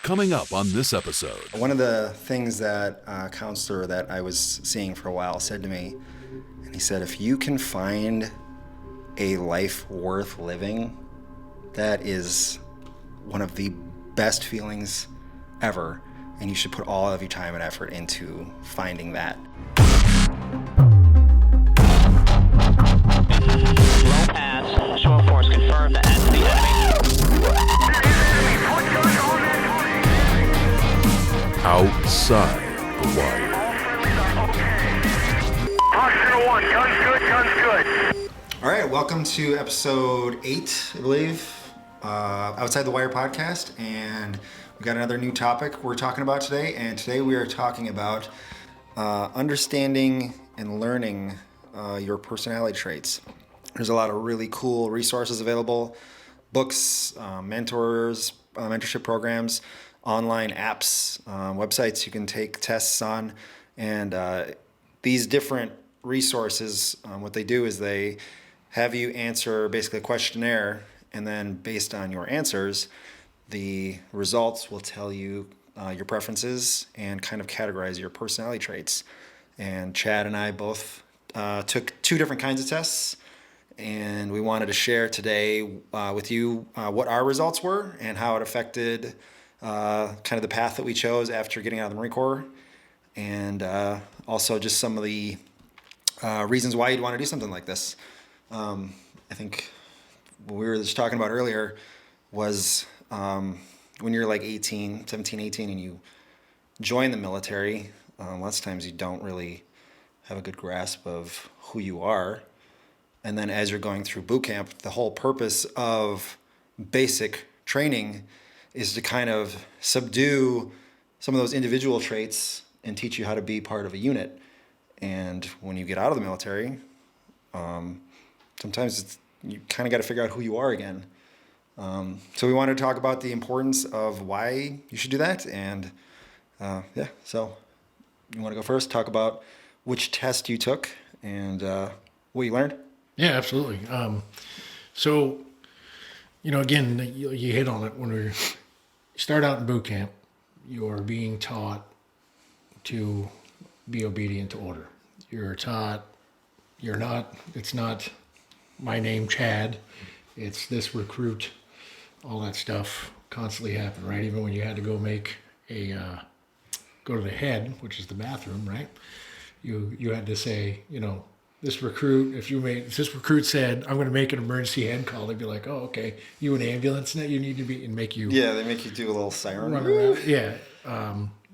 Coming up on this episode. One of the things that a counselor that I was seeing for a while said to me, and he said, if you can find a life worth living, that is one of the best feelings ever, and you should put all of your time and effort into finding that. Low pass, show of force confirmed, that's the enemy. Outside the wire. Oxygen 1, guns good. All right, welcome to episode 8, I believe, Outside the Wire podcast, and we got another new topic we're talking about today, and today we are talking about understanding and learning your personality traits. There's a lot of really cool resources available, books, mentors, mentorship programs, online apps, websites you can take tests on, and these different resources, what they do is they have you answer basically a questionnaire, and then based on your answers, the results will tell you your preferences and kind of categorize your personality traits. And Chad and I both took 2 different kinds of tests, and we wanted to share today with you what our results were and how it affected kind of the path that we chose after getting out of the Marine Corps, and also just some of the reasons why you'd want to do something like this. I think what we were just talking about earlier was when you're like 17, 18, and you join the military, lots of times you don't really have a good grasp of who you are. And then as you're going through boot camp, the whole purpose of basic training is to kind of subdue some of those individual traits and teach you how to be part of a unit. And when you get out of the military, sometimes you kind of got to figure out who you are again. So we wanted to talk about the importance of why you should do that. And so you want to go first, talk about which test you took and what you learned? Yeah, absolutely. So, again, you hit on it. When you start out in boot camp, you're being taught to be obedient to order. You're taught, it's not my name, Chad, it's this recruit, all that stuff constantly happened, right? Even when you had to go go to the head, which is the bathroom, right? You had to say, this recruit, if this recruit said, I'm going to make an emergency head call, they'd be like, oh, okay, you an ambulance now, you need to be, and make you. Yeah, they make you do a little siren. Run around. Yeah.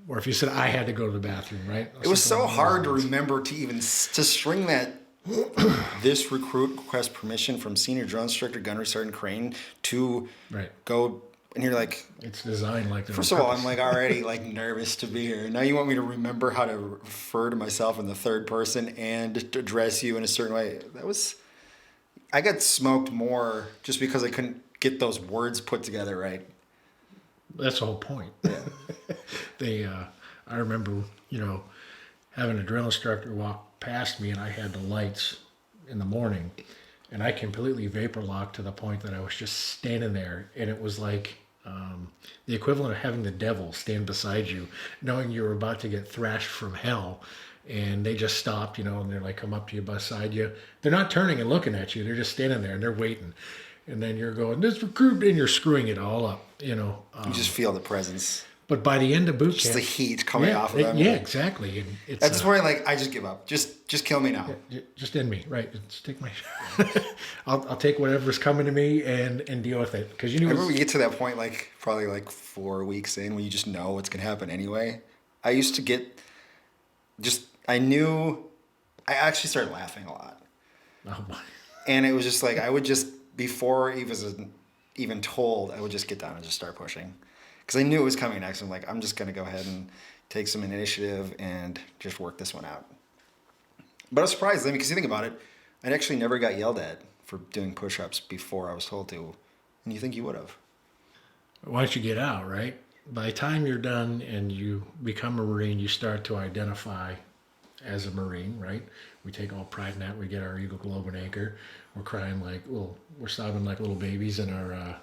Or if you said, I had to go to the bathroom, right? It was so hard to remember to string that. This recruit requests permission from senior drill instructor, gunnery sergeant Crane to go, and you're like, it's designed like that. First of all, I'm like already like nervous to be here. Now you want me to remember how to refer to myself in the third person and to address you in a certain way. I got smoked more just because I couldn't get those words put together right. That's the whole point. Yeah. I remember, having a drill instructor walk past me, and I had the lights in the morning, and I completely vapor locked to the point that I was just standing there, and it was like the equivalent of having the devil stand beside you, knowing you were about to get thrashed from hell. And they just stopped, and they're like, come up to you beside you. They're not turning and looking at you. They're just standing there and they're waiting. And then you're going, this recruit, and you're screwing it all up, You just feel the presence. But by the end of boot camp, just the heat coming off of them. Yeah, exactly. And it's at this point, like, I just give up. Just kill me now. Just end me, right? Just take my. I'll take whatever's coming to me and deal with it, because I remember we get to that point, like probably like 4 weeks in, when you just know what's gonna happen anyway. I used to get I actually started laughing a lot. Oh my. And it was just like I would just, before he was even told, I would just get down and just start pushing. Because I knew it was coming next. I'm like, I'm just going to go ahead and take some initiative and just work this one out. But I was surprised, because you think about it, I actually never got yelled at for doing push-ups before I was told to. And you think you would have. Once you get out, right? By the time you're done and you become a Marine, you start to identify as a Marine, right? We take all pride in that. We get our Eagle Globe and Anchor. We're crying like, we're sobbing like little babies in our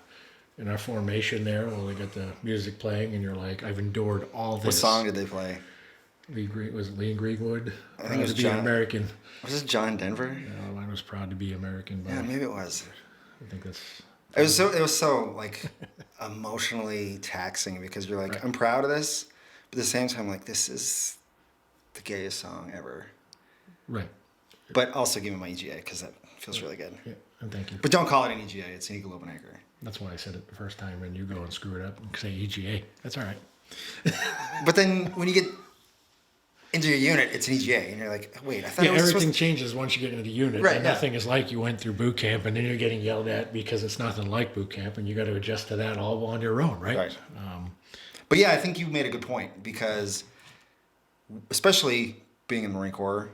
in our formation there while they got the music playing, and you're like, I've endured all this. What song did they play? Was it Lee Greenwood? I think it was to be John. American. Was this John Denver? No, mine was Proud to Be American. But Yeah, maybe it was. I think that's. It was so like emotionally taxing because you're like, I'm proud of this, but at the same time, like, this is the gayest song ever. Right. But also give me my EGA because that feels really good. Yeah, and thank you. But don't call it an EGA. It's an Eagle Open Acre. That's why I said it the first time, and you go and screw it up and say EGA. That's all right. But then when you get into your unit, it's an EGA, and you're like, wait, I thought Yeah, it was everything supposed changes once you get into the unit. Right, and yeah. nothing is like you went through boot camp, and then you're getting yelled at because it's nothing like boot camp, and you got to adjust to that all on your own, right? Right. But yeah, I think you made a good point because, especially being in the Marine Corps,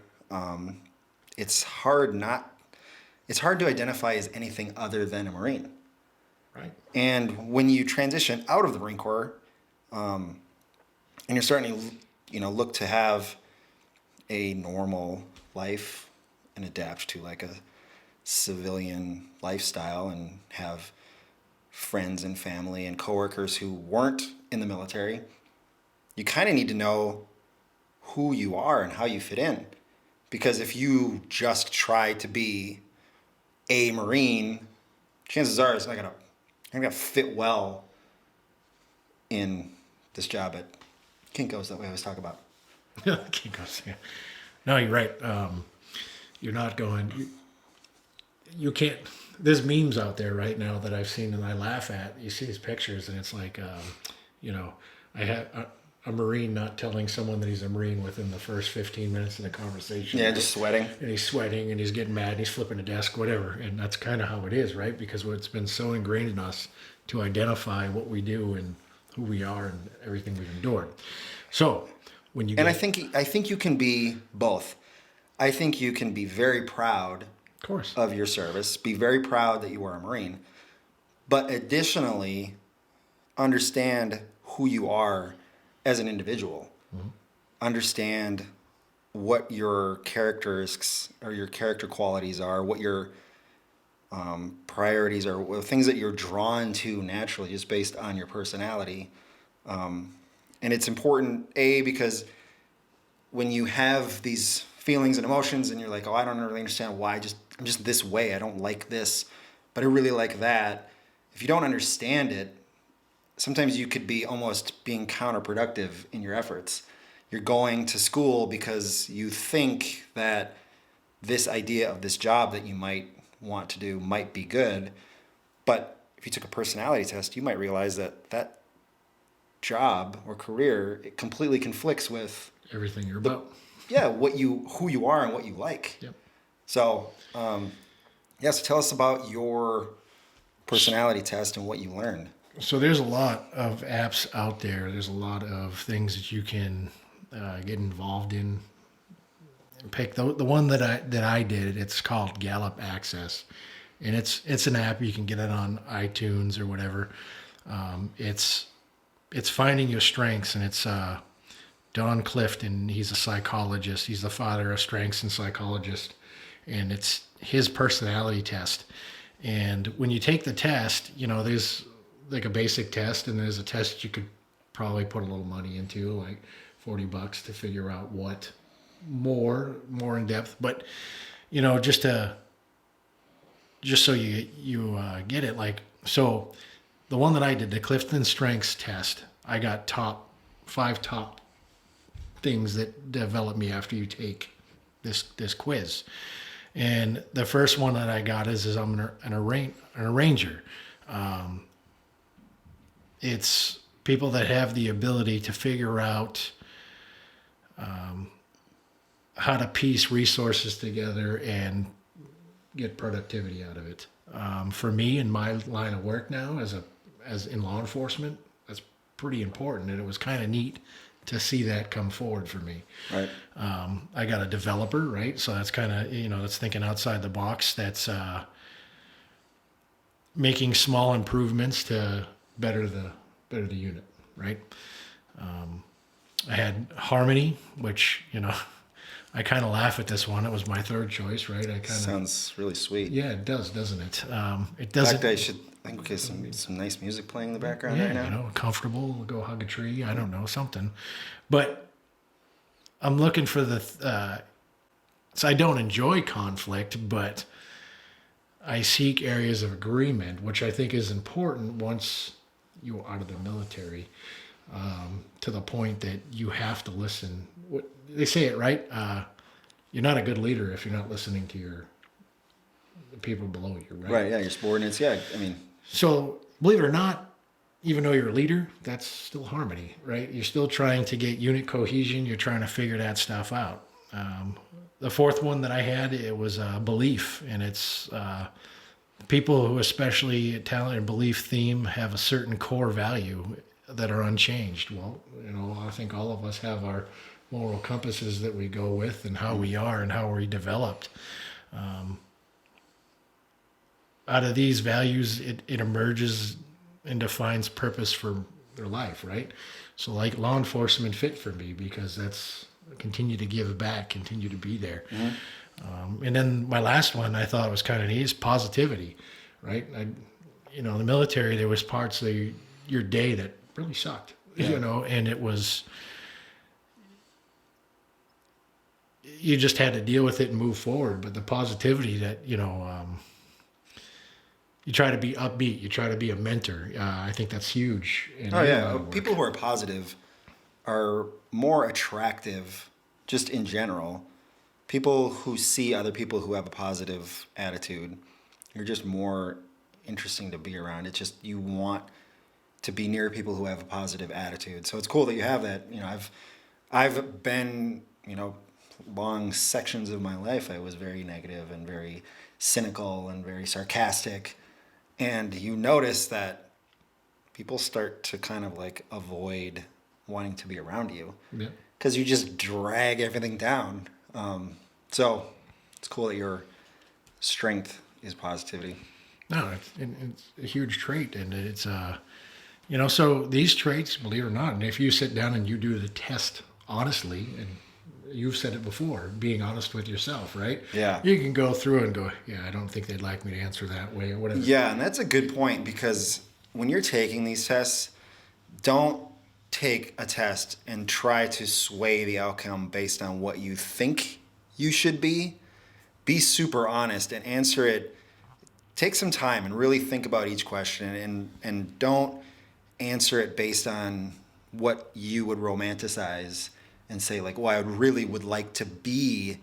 it's hard to identify as anything other than a Marine. Right. And when you transition out of the Marine Corps, and you're starting to, look to have a normal life and adapt to like a civilian lifestyle and have friends and family and coworkers who weren't in the military, you kind of need to know who you are and how you fit in. Because if you just try to be a Marine, chances are it's not gonna fit well in this job at Kinko's that we always talk about. Kinko's, yeah. No, you're right. You're not going. You can't. There's memes out there right now that I've seen and I laugh at. You see these pictures and it's like, I had a Marine not telling someone that he's a Marine within the first 15 minutes of the conversation. Yeah, just sweating. And he's sweating and he's getting mad and he's flipping the desk, whatever. And that's kind of how it is, right? Because it's been so ingrained in us to identify what we do and who we are and everything we've endured. So when you I think you can be both. I think you can be very proud of course of your service, be very proud that you are a Marine, but additionally understand who you are as an individual. Mm-hmm. Understand what your characteristics or your character qualities are, what your priorities are, what things that you're drawn to naturally just based on your personality. And it's important, because when you have these feelings and emotions and you're like, oh, I don't really understand why, I'm just this way, I don't like this, but I really like that. If you don't understand it, sometimes you could be almost being counterproductive in your efforts. You're going to school because you think that this idea of this job that you might want to do might be good, but if you took a personality test, you might realize that job or career, it completely conflicts with everything you're about. Yeah, who you are and what you like. Yep. So, so tell us about your personality test and what you learned. So there's a lot of apps out there. There's a lot of things that you can get involved in. Pick the one that I did. It's called Gallup Access, and it's an app. You can get it on iTunes or whatever. It's finding your strengths, and it's Don Clifton. He's a psychologist. He's the father of strengths and psychologist, and it's his personality test. And when you take the test, there's like a basic test, and there's a test you could probably put a little money into, like $40 to figure out what more in depth. But just so you get it, like, so the one that I did, the Clifton Strengths test, I got 5 top things that develop me after you take this quiz. And the first one that I got is I'm an arranger. It's people that have the ability to figure out how to piece resources together and get productivity out of it. For me, in my line of work now, as in law enforcement, that's pretty important, and it was kind of neat to see that come forward for me. Right. I got a developer, right? So that's kind of, that's thinking outside the box. That's making small improvements to better the unit, right? I had Harmony, which, I kind of laugh at this one. It was my third choice, right? Sounds really sweet. Yeah, it does, doesn't it? It In doesn't. fact, I think okay, some nice music playing in the background Yeah, right now. you know, comfortable, go hug a tree. I don't know, something. But I'm looking for so I don't enjoy conflict, but I seek areas of agreement, which I think is important once you're out of the military, to the point that you have to listen. They say it right. You're not a good leader if you're not listening to the people below you, right? Right, yeah, your subordinates. Yeah, I mean, So believe it or not, even though you're a leader, that's still harmony, right? You're still trying to get unit cohesion. You're trying to figure that stuff out. The fourth one that I had, it was belief, and it's people who, especially talent and belief theme, have a certain core value that are unchanged. Well, you know, I think all of us have our moral compasses that we go with, and how we are and how we're developed. Out of these values, it emerges and defines purpose for their life, right? So like law enforcement fit for me because that's continue to give back, continue to be there. And then my last one I thought was kind of neat is positivity, right? In the military, there was parts of your day that really sucked, you know, and it was, you just had to deal with it and move forward. But the positivity that, you try to be upbeat. You try to be a mentor. I think that's huge. oh yeah, people who are positive are more attractive, just in general. People who see other people who have a positive attitude, you're just more interesting to be around. It's just you want to be near people who have a positive attitude. So it's cool that you have that. You know, I've been, long sections of my life I was very negative and very cynical and very sarcastic. And you notice that people start to kind of like avoid wanting to be around you because you just drag everything down. So it's cool that your strength is positivity. No, it's a huge trait, and it's so these traits, believe it or not, and if you sit down and you do the test honestly, and you've said it before, being honest with yourself, right? Yeah. You can go through and go, yeah, I don't think they'd like me to answer that way or whatever. Yeah, and that's a good point because when you're taking these tests, don't take a test and try to sway the outcome based on what you think you should be. Be super honest and answer it. Take some time and really think about each question and don't answer it based on what you would romanticize and say like, well, I really would like to be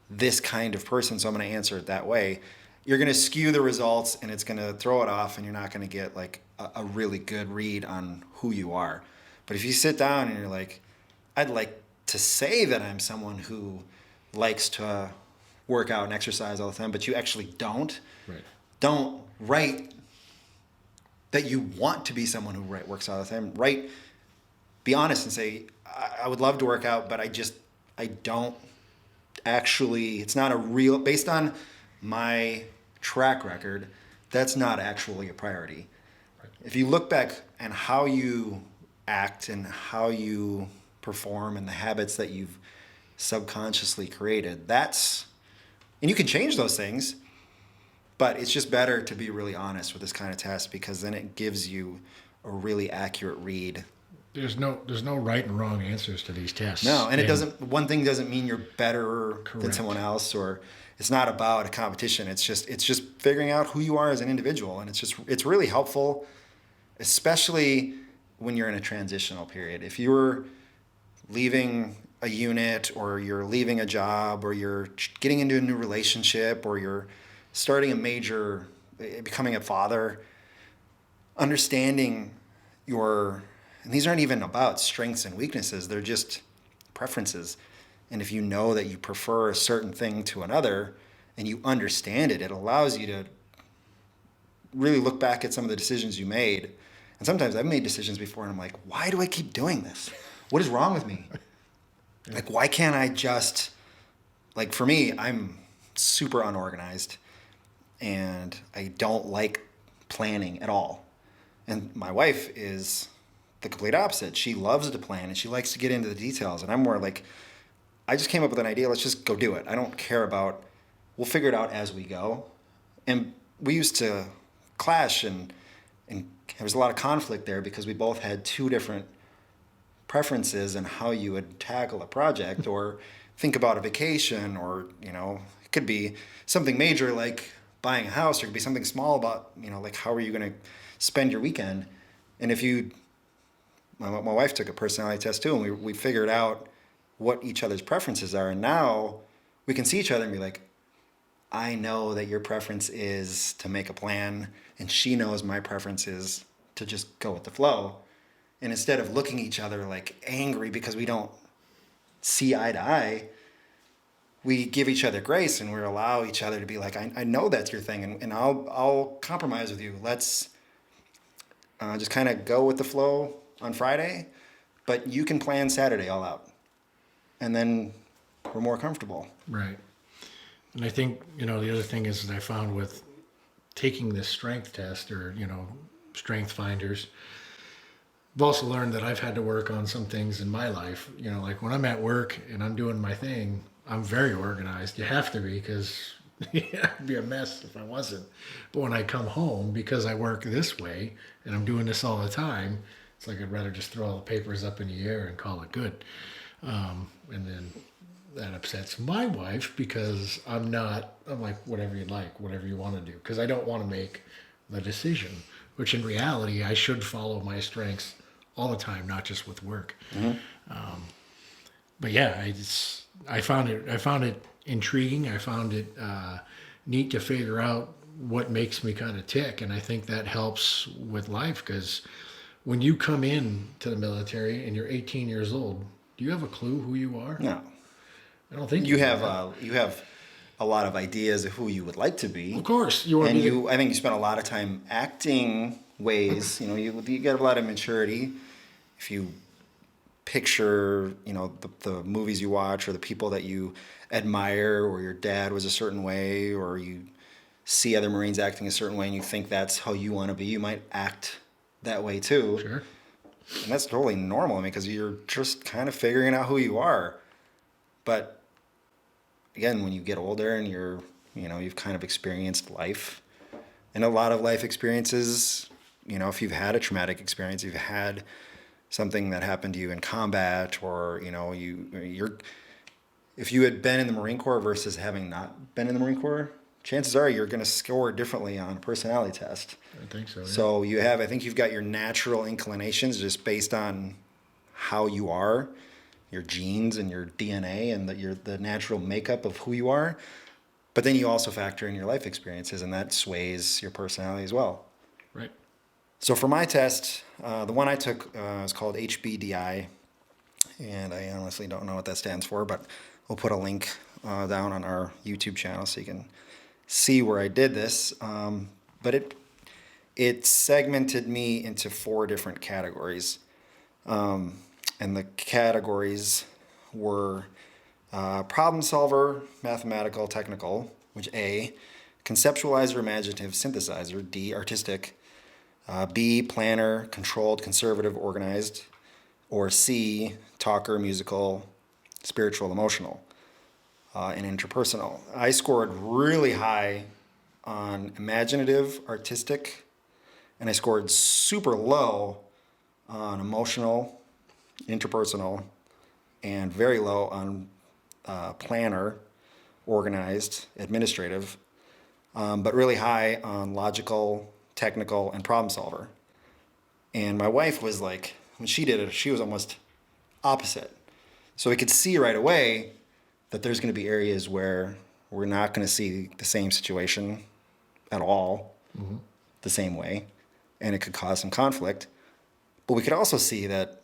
this kind of person, so I'm going to answer it that way. You're going to skew the results and it's going to throw it off and you're not going to get like a really good read on who you are. But if you sit down and you're like, I'd like to say that I'm someone who likes to work out and exercise all the time, but you actually don't. Right. Don't write that you want to be someone who works out all the time. Be honest and say, I would love to work out, but I don't actually, it's not a real, based on my track record, that's not actually a priority. Right. If you look back and how you act and how you perform and the habits that you've subconsciously created, and you can change those things, but it's just better to be really honest with this kind of test because then it gives you a really accurate read. There's no right and wrong answers to these tests. No, and one thing doesn't mean you're better than someone else, or it's not about a competition. It's just figuring out who you are as an individual. And it's really helpful, especially when you're in a transitional period. If you're leaving a unit or you're leaving a job or you're getting into a new relationship or you're starting becoming a father, understanding and these aren't even about strengths and weaknesses, they're just preferences. And if you know that you prefer a certain thing to another and you understand it, it allows you to really look back at some of the decisions you made. And sometimes I've made decisions before and I'm like, why do I keep doing this? What is wrong with me? Like, why can't I just, like for me, I'm super unorganized and I don't like planning at all. And my wife is the complete opposite. She loves to plan and she likes to get into the details. And I'm more like, I just came up with an idea. Let's just go do it. I don't care we'll figure it out as we go. And we used to clash and And there was a lot of conflict there because we both had two different preferences in how you would tackle a project or think about a vacation, or, you know, it could be something major like buying a house, or it could be something small about, you know, like how are you going to spend your weekend. And if you, my wife took a personality test too, and we figured out what each other's preferences are. And now we can see each other and be like, I know that your preference is to make a plan, and she knows my preference is to just go with the flow. And instead of looking at each other like angry because we don't see eye to eye, we give each other grace, and we allow each other to be like, I know that's your thing, and I'll compromise with you. Let's just kind of go with the flow on Friday, but you can plan Saturday all out. And then we're more comfortable. Right. And I think, you know, the other thing is that I found with taking this strength test, or, you know, strength finders, I've also learned that I've had to work on some things in my life. You know, like when I'm at work and I'm doing my thing, I'm very organized. You have to be, because it'd be a mess if I wasn't. But when I come home, because I work this way and I'm doing this all the time, it's like I'd rather just throw all the papers up in the air and call it good. And then that upsets my wife because I'm like, whatever you like, whatever you want to do. Because I don't want to make the decision, which in reality, I should follow my strengths all the time, not just with work. But yeah, I found it intriguing. I found it neat to figure out what makes me kind of tick. And I think that helps with life, because when you come in to the military and you're 18 years old, do you have a clue who you are? No. I don't think you have a lot of ideas of who you would like to be. Of course, you want to be. I think you spend a lot of time acting ways. You know, you get a lot of maturity if you picture, you know, the movies you watch or the people that you admire, or your dad was a certain way, or you see other Marines acting a certain way and you think that's how you want to be. You might act that way too. Sure. And that's totally normal, I mean, because you're just kind of figuring out who you are. But again, when you get older and you've kind of experienced life, and a lot of life experiences, you know, if you've had a traumatic experience, you've had something that happened to you in combat, or, you know, if you had been in the Marine Corps versus having not been in the Marine Corps, chances are you're going to score differently on a personality test. I think so. Yeah. So I think you've got your natural inclinations just based on how you are, your genes and your DNA, and the natural makeup of who you are. But then you also factor in your life experiences, and that sways your personality as well. Right. So for my test, the one I took is called HBDI, and I honestly don't know what that stands for, but we'll put a link down on our YouTube channel so you can see where I did this. But it segmented me into 4 different categories. And the categories were problem solver, mathematical, technical, which A, conceptualizer, imaginative, synthesizer, D, artistic, B, planner, controlled, conservative, organized, or C, talker, musical, spiritual, emotional, and interpersonal. I scored really high on imaginative, artistic, and I scored super low on emotional, interpersonal, and very low on planner, organized, administrative, but really high on logical, technical, and problem solver. And my wife was like, when she did it, she was almost opposite. So we could see right away that there's going to be areas where we're not going to see the same situation at all, the same way, and it could cause some conflict. But we could also see that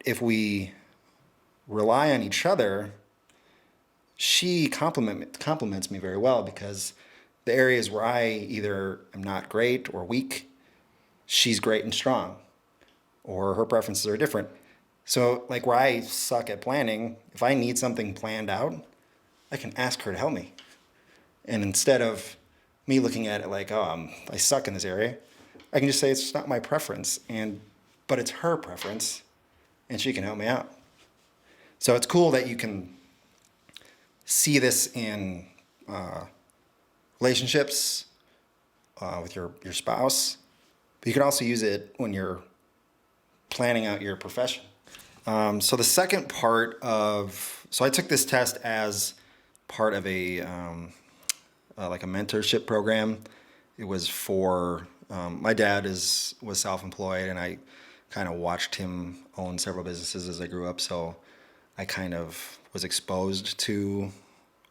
if we rely on each other, she compliments me very well, because the areas where I either am not great or weak, she's great and strong, or her preferences are different. So like where I suck at planning, if I need something planned out, I can ask her to help me. And instead of me looking at it like, oh, I suck in this area, I can just say it's not my preference, but it's her preference, and she can help me out. So it's cool that you can see this in relationships with your spouse, but you can also use it when you're planning out your profession. So the second part so I took this test as part of like a mentorship program. It was for, my dad was self-employed, and I kind of watched him own several businesses as I grew up. So I kind of was exposed to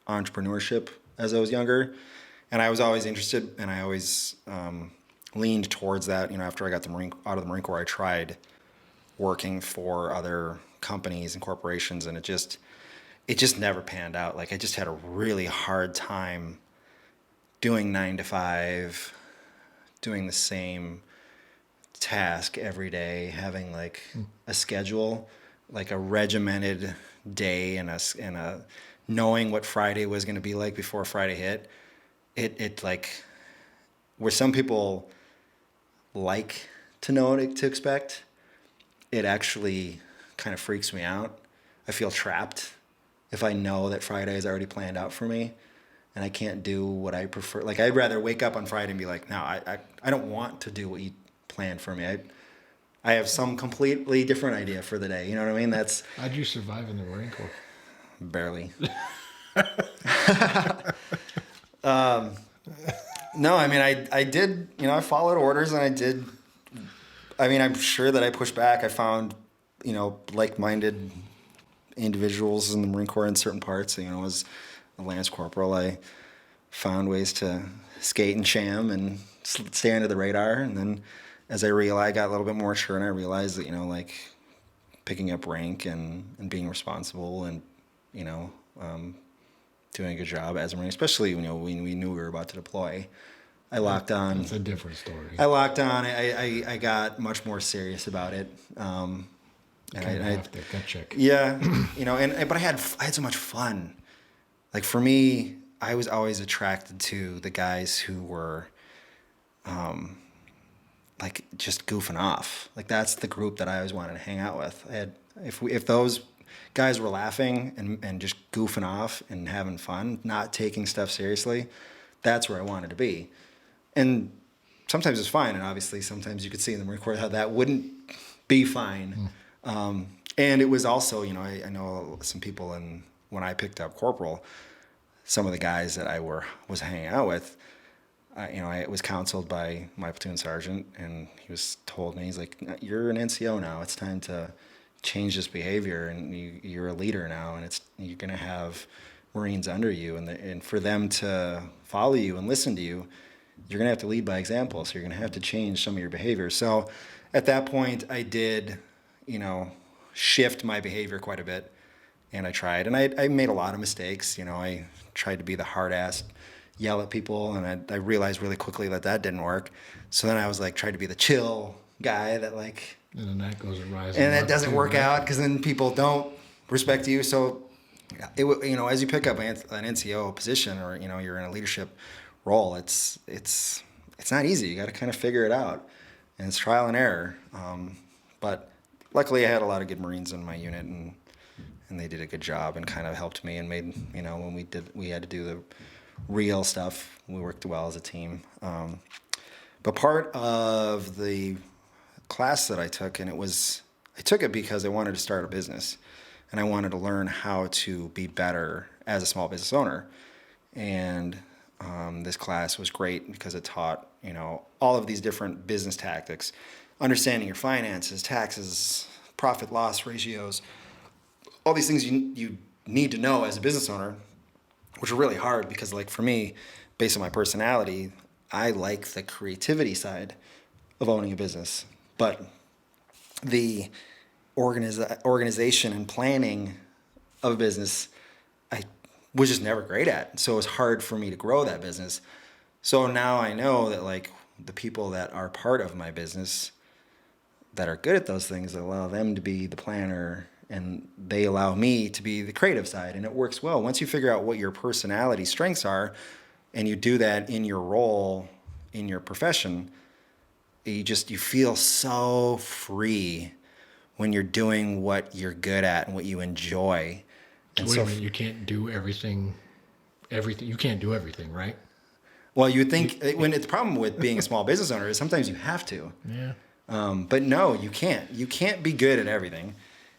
entrepreneurship as I was younger, and I was always interested, and I always leaned towards that. After I got out of the Marine Corps, I tried working for other companies and corporations, and it just never panned out. Like, I just had a really hard time doing 9 to 5, doing the same task every day, having like a schedule, like a regimented day, and a knowing what Friday was going to be like before Friday hit. It like, where some people like to know what to expect, it actually kind of freaks me out. I feel trapped if I know that Friday is already planned out for me and I can't do what I prefer. Like, I'd rather wake up on Friday and be like, no, I don't want to do what you planned for me. I have some completely different idea for the day. You know what I mean? How'd you survive in the Marine Corps? Barely. No, I mean, I did, I followed orders, and I'm sure that I pushed back. I found, like-minded individuals in the Marine Corps in certain parts. As a Lance Corporal, I found ways to skate and sham and stay under the radar. And then as I got a little bit more mature, and I realized that, like, picking up rank and being responsible and, doing a good job as a Marine, especially, when we knew we were about to deploy. I locked on. It's a different story. I locked on. I got much more serious about it. And I have to gut check. Yeah, but I had so much fun. Like, for me, I was always attracted to the guys who were, like, just goofing off. Like, that's the group that I always wanted to hang out with. If those guys were laughing and just goofing off and having fun, not taking stuff seriously, that's where I wanted to be. And sometimes it's fine, and obviously sometimes you could see in the Marine Corps how that wouldn't be fine. And it was also, I know some people, and when I picked up corporal, some of the guys that I was hanging out with, I was counseled by my platoon sergeant, and he's like, you're an NCO now. It's time to change this behavior, and you're a leader now, and you're going to have Marines under you, and for them to follow you and listen to you, you're going to have to lead by example. So you're going to have to change some of your behavior. So at that point, I did, shift my behavior quite a bit, and I tried, and I made a lot of mistakes. I tried to be the hard ass, yell at people, and I realized really quickly that didn't work. So then I was like, tried to be the chill guy that, like, and then that goes arise. And it doesn't work out, because then people don't respect you. So, as you pick up an NCO position, or you're in a leadership role, it's not easy. You got to kind of figure it out, and it's trial and error. But luckily, I had a lot of good Marines in my unit, and they did a good job and kind of helped me and made, when we had to do the real stuff, we worked well as a team. But part of the class that I took, and I took it because I wanted to start a business, and I wanted to learn how to be better as a small business owner. And this class was great because it taught, all of these different business tactics, understanding your finances, taxes, profit loss ratios, all these things you need to know as a business owner, which are really hard because, like, for me, based on my personality, I like the creativity side of owning a business. But the organization and planning of a business, I was just never great at. So it was hard for me to grow that business. So now I know that, like, the people that are part of my business that are good at those things, allow them to be the planner, and they allow me to be the creative side, and it works well. Once you figure out what your personality strengths are, and you do that in your role, in your profession, you feel so free when you're doing what you're good at and what you enjoy. And Wait a minute, you can't do everything. You can't do everything, right? Well, you would think when it's the problem with being a small business owner is sometimes you have to. Yeah. But no, you can't. You can't be good at everything.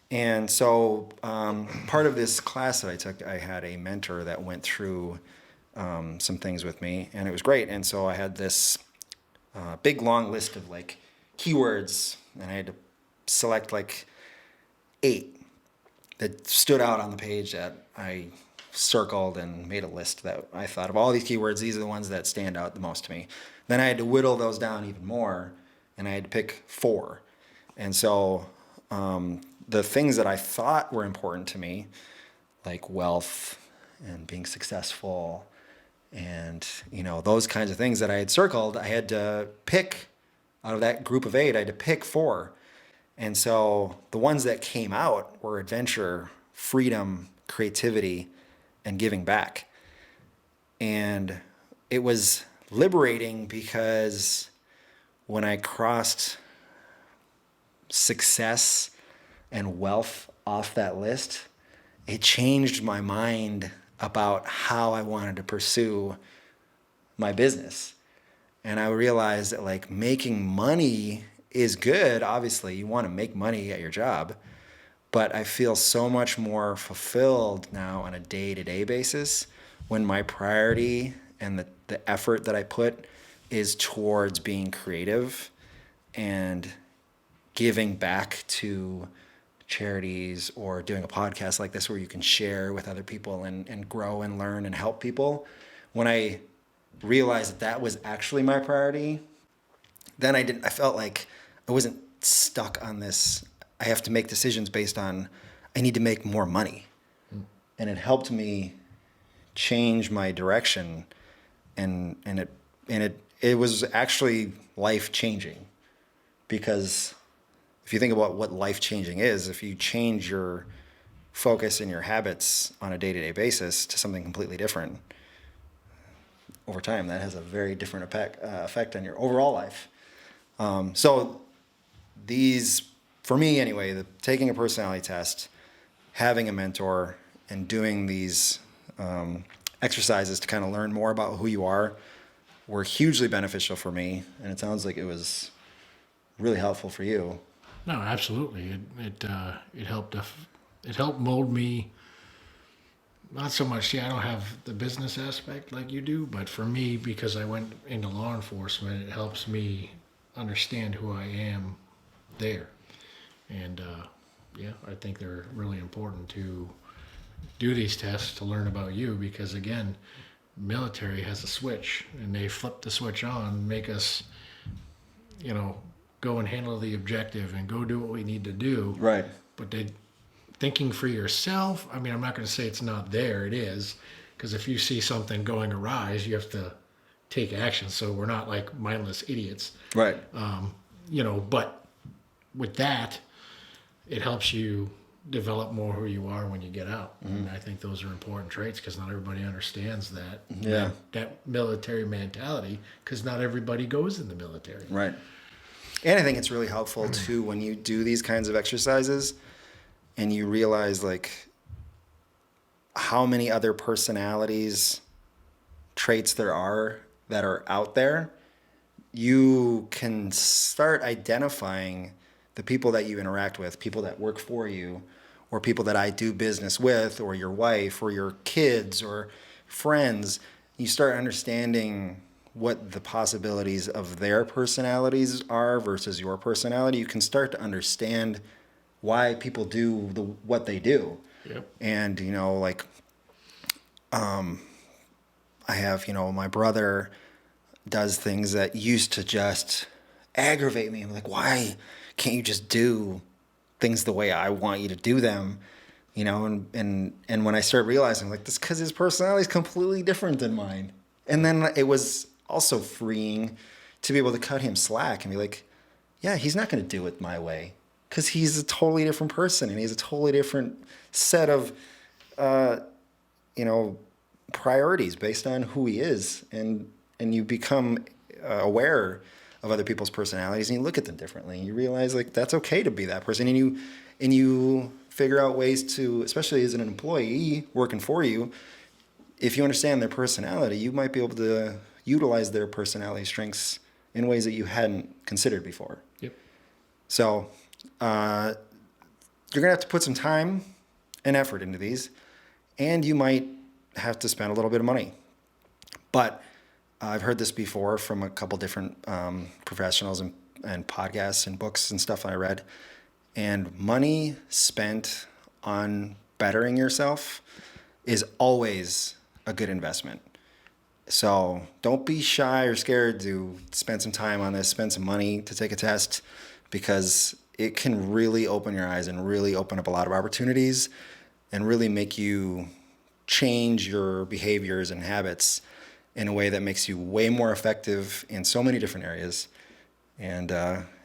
And so part of this class that I took, I had a mentor that went through some things with me, and it was great. And so I had this big long list of like keywords, and I had to select like 8 that stood out on the page that I circled and made a list that I thought of all these keywords. These are the ones that stand out the most to me. Then I had to whittle those down even more, and I had to pick 4. And so the things that I thought were important to me, like wealth and being successful and, those kinds of things that I had circled, I had to pick out of that group of 8, I had to pick 4. And so the ones that came out were adventure, freedom, creativity, and giving back. And it was liberating because when I crossed success and wealth off that list, it changed my mind about how I wanted to pursue my business. And I realized that like making money is good. Obviously, you want to make money at your job, but I feel so much more fulfilled now on a day-to-day basis when my priority and the effort that I put is towards being creative and giving back to charities or doing a podcast like this where you can share with other people and grow and learn and help people. When I realized that was actually my priority, then I felt like I wasn't stuck on this. I have to make decisions based on I need to make more money. And it helped me change my direction, and it was actually life-changing. Because if you think about what life-changing is, if you change your focus and your habits on a day-to-day basis to something completely different, over time that has a very different effect on your overall life. So these, for me anyway, taking a personality test, having a mentor, and doing these exercises to kind of learn more about who you are were hugely beneficial for me. And it sounds like it was really helpful for you. No, absolutely. It helped. It helped mold me. Not so much. See, I don't have the business aspect like you do, but for me, because I went into law enforcement, it helps me understand who I am there. And I think they're really important to do these tests to learn about you, because again, military has a switch, and they flip the switch on, make us, go and handle the objective and go do what we need to do. Right. But thinking for yourself, I mean, I'm not going to say it's not there. It is, because if you see something going awry, you have to take action. So we're not like mindless idiots. Right. But with that, it helps you develop more who you are when you get out. And I think those are important traits, because not everybody understands that. Yeah. That military mentality, because not everybody goes in the military. Right. And I think it's really helpful too when you do these kinds of exercises and you realize like how many other personalities, traits there are that are out there. You can start identifying the people that you interact with, people that work for you, or people that I do business with, or your wife, or your kids, or friends. You start understanding what the possibilities of their personalities are versus your personality. You can start to understand why people do what they do. Yep. And, I have, my brother does things that used to just aggravate me. I'm like, why can't you just do things the way I want you to do them? And when I start realizing like this, because his personality is completely different than mine. And then it was also freeing to be able to cut him slack and be like, yeah, he's not going to do it my way, because he's a totally different person and he has a totally different set of, priorities based on who he is. And you become aware of other people's personalities and you look at them differently. You realize like that's okay to be that person. And you figure out ways to, especially as an employee working for you, if you understand their personality, you might be able to utilize their personality strengths in ways that you hadn't considered before. Yep. So you're going to have to put some time and effort into these, and you might have to spend a little bit of money. But I've heard this before from a couple different professionals and podcasts and books and stuff I read. And money spent on bettering yourself is always a good investment. So don't be shy or scared to spend some time on this, spend some money to take a test, because it can really open your eyes and really open up a lot of opportunities and really make you change your behaviors and habits in a way that makes you way more effective in so many different areas, and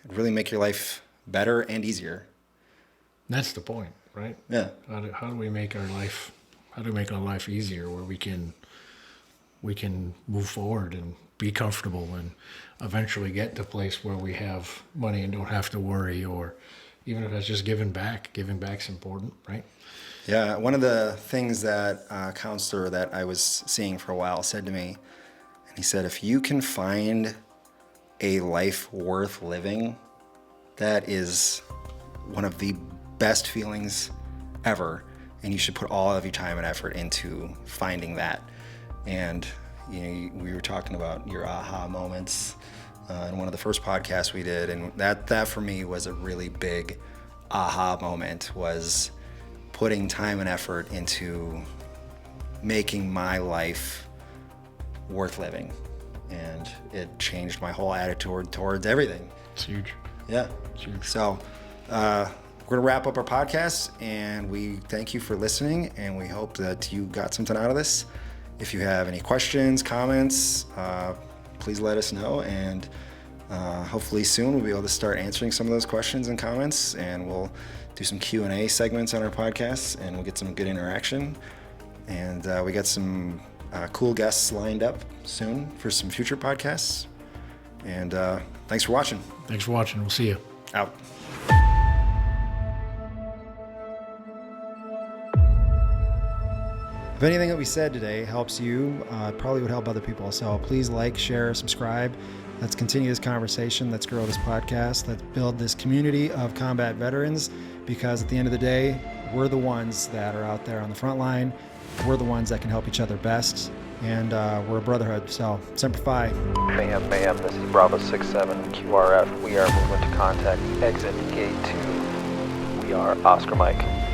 really make your life better and easier. That's the point, right? Yeah. How do we make our life? How do we make our life easier, where we can move forward and be comfortable and eventually get to a place where we have money and don't have to worry, or even if it's just giving back. Giving back's important, right? Yeah, one of the things that a counselor that I was seeing for a while said to me, and he said, if you can find a life worth living, that is one of the best feelings ever, and you should put all of your time and effort into finding that. And we were talking about your aha moments in one of the first podcasts we did, and that for me was a really big aha moment, was putting time and effort into making my life worth living. And it changed my whole attitude towards everything. It's huge. Yeah. It's huge. So we're going to wrap up our podcast, and we thank you for listening, and we hope that you got something out of this. If you have any questions, comments, please let us know, and hopefully soon we'll be able to start answering some of those questions and comments, and we'll do some Q&A segments on our podcasts, and we'll get some good interaction. And we got some cool guests lined up soon for some future podcasts. And thanks for watching. Thanks for watching. We'll see you. Out. If anything that we said today helps you, it probably would help other people. So please like, share, subscribe. Let's continue this conversation. Let's grow this podcast. Let's build this community of combat veterans, because at the end of the day, we're the ones that are out there on the front line. We're the ones that can help each other best. And we're a brotherhood. So, Semper Fi. Ma'am, this is Bravo 67 QRF. We are moving to contact exit gate 2. We are Oscar Mike.